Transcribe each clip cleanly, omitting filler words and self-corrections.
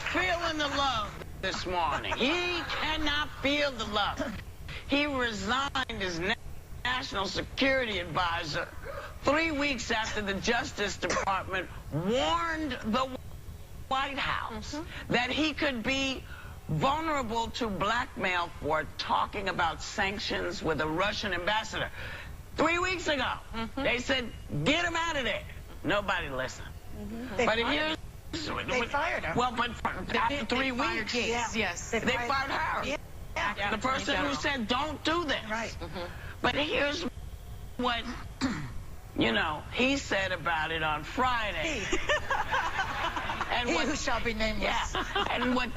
feeling the love this morning. He cannot feel the love. He resigned as national security advisor 3 weeks after the Justice Department warned the White House that he could be vulnerable to blackmail for talking about sanctions with a Russian ambassador. 3 weeks ago, they said, get him out of there. Nobody listened. But here's... They fired her. Well, but after 3 weeks... Yes. They fired her. Yeah. The person who said, don't do this. Right. But here's what, you know, he said about it on Friday. And he who shall be nameless. Yeah. And what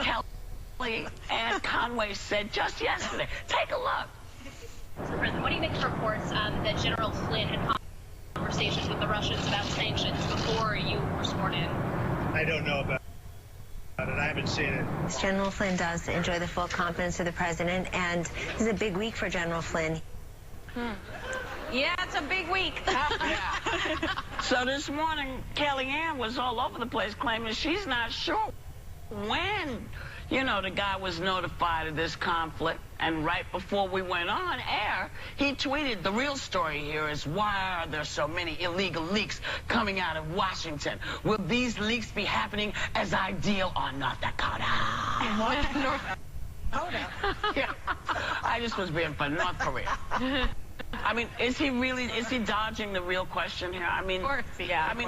Kellyanne Conway said just yesterday. Take a look. Mr. President, what do you make of reports that General Flynn had conversations with the Russians about sanctions before you were sworn in? I don't know about it. I haven't seen it. General Flynn does enjoy the full confidence of the president, and this is a big week for General Flynn. Yeah, it's a big week. So this morning, Kellyanne was all over the place claiming she's not sure when, you know, the guy was notified of this conflict. And right before we went on air, he tweeted, the real story here is, why are there so many illegal leaks coming out of Washington? Will these leaks be happening as I deal on North Dakota? North Dakota? Yeah. I just was being for North Korea. I mean, is he dodging the real question here? I mean, of course, yeah. I mean,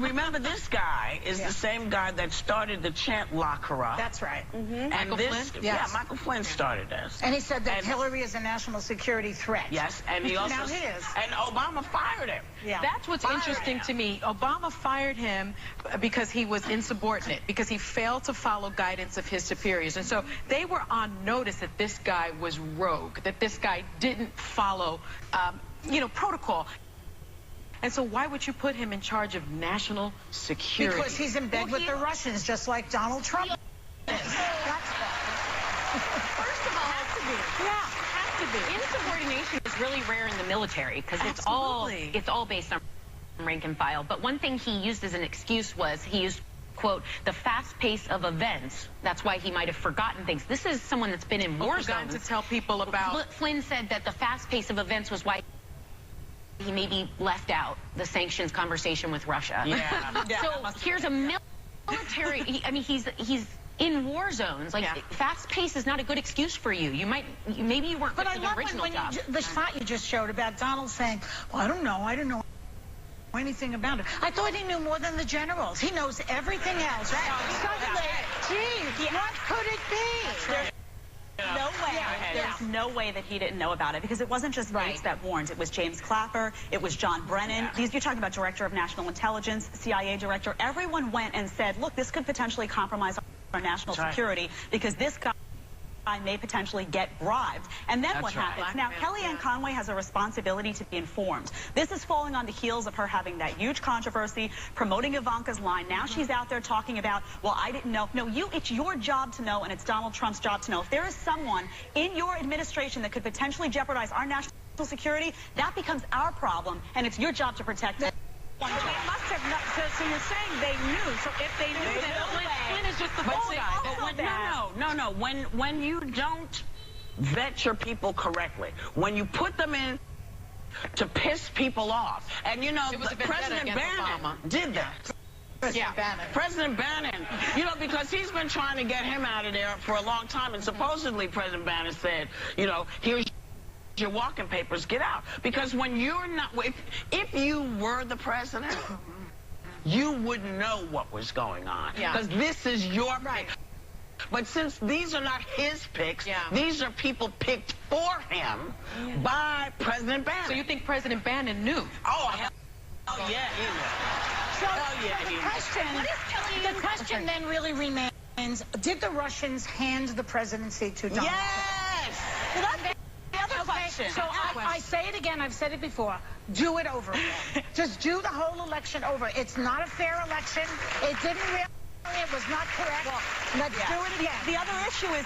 remember, this guy is the same guy that started the chant "Lock her up." That's right. And Michael Flynn? Yeah, Michael Flynn started this. And he said that Hillary is a national security threat. Yes, and he also... Now he is. And Obama fired him. Yeah. That's what's interesting to me. Obama fired him because he was insubordinate, because he failed to follow guidance of his superiors. And so they were on notice that this guy was rogue, that this guy didn't follow, you know, protocol. And so why would you put him in charge of national security? Because he's in bed with the Russians, just like Donald Trump is. That's why. First of all, Has to be. insubordination is really rare in the military because it's all based on rank and file. But one thing he used as an excuse was he used, quote, the fast pace of events. That's why he might have forgotten things. This is someone that's been in war zones. To tell people about... Flynn said that the fast pace of events was why he maybe left out the sanctions conversation with Russia. Yeah. So here's a military... I mean, he's in war zones. Like, fast pace is not a good excuse for you. Maybe you weren't fit for the original job. The shot you just showed about Donald saying, well, I don't know anything about it. I thought he knew more than the generals. He knows everything else. Suddenly, geez, what could it be? No way. There's no way that he didn't know about it, because it wasn't just Gates that warned. It was James Clapper. It was John Brennan. You're talking about Director of National Intelligence, CIA Director. Everyone went and said, look, this could potentially compromise our national security because this guy may potentially get bribed. And then what happens? Now, Kellyanne Conway has a responsibility to be informed. This is falling on the heels of her having that huge controversy, promoting Ivanka's line. Now she's out there talking about, well, I didn't know. No, it's your job to know, and it's Donald Trump's job to know. If there is someone in your administration that could potentially jeopardize our national security, that becomes our problem, and it's your job to protect it. They must have not, so you're saying they knew. So if they knew, then Flynn is just the fall guy. No. When you don't vet your people correctly, when you put them in to piss people off, and you know, President Bannon did that. President Bannon, you know, because he's been trying to get him out of there for a long time, and supposedly President Bannon said, you know, here's your walking papers, get out. Because when you're not, if you were the president, you wouldn't know what was going on. Because this is your pick. But since these are not his picks, these are people picked for him by President Bannon. So you think President Bannon knew? Oh, yeah, he knew. So the question then really remains, did the Russians hand the presidency to Donald Trump? Yes! Well, that's the other question. So I say it again, I've said it before, do it over again. Just do the whole election over. It's not a fair election. It didn't It was not correct. Well, let's do it again. The other issue is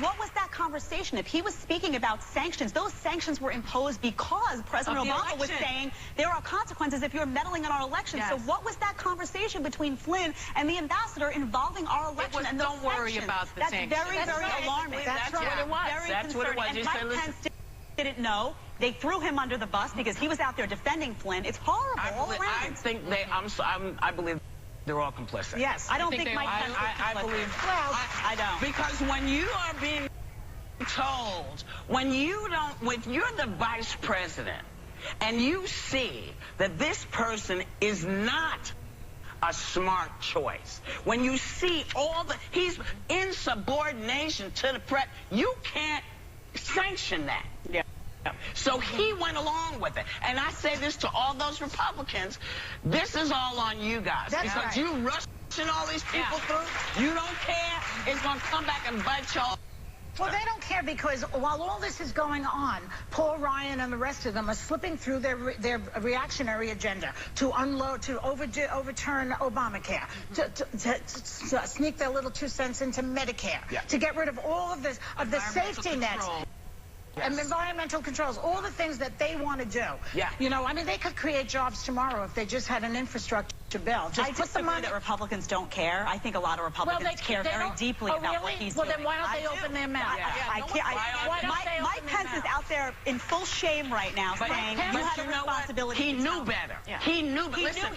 what was that conversation? If he was speaking about sanctions, those sanctions were imposed because President Obama was saying there are consequences if you're meddling in our election. Yes. So what was that conversation between Flynn and the ambassador involving our election and those don't worry about the sanctions. That's very alarming. That's what it was. That's what it was. And Mike Pence didn't know. They threw him under the bus because he was out there defending Flynn. It's horrible all around. I think I believe they're all complicit. Yes, I don't think Mike Pence is complicit. I believe. Well, I don't. Because when you are being told, when you're the vice president, and you see that this person is not a smart choice, when you see he's in subordination to the press, you can't sanction that. Yeah. So he went along with it. And I say this to all those Republicans, this is all on you guys. That's because right. You rushing all these people through, you don't care, it's going to come back and bite y'all. Well, they don't care because while all this is going on, Paul Ryan and the rest of them are slipping through their reactionary agenda to overturn Obamacare, to sneak their little 2 cents into Medicare, to get rid of all of this the safety nets. And environmental controls, all the things that they want to do. Yeah. You know, I mean, they could create jobs tomorrow if they just had an infrastructure bill. Just I disagree that Republicans don't care. I think a lot of Republicans care very deeply about what he's doing. Well, then why don't they open their mouth? Mike Pence is out there in full shame right now saying you had a responsibility. He knew better. He knew, but listen.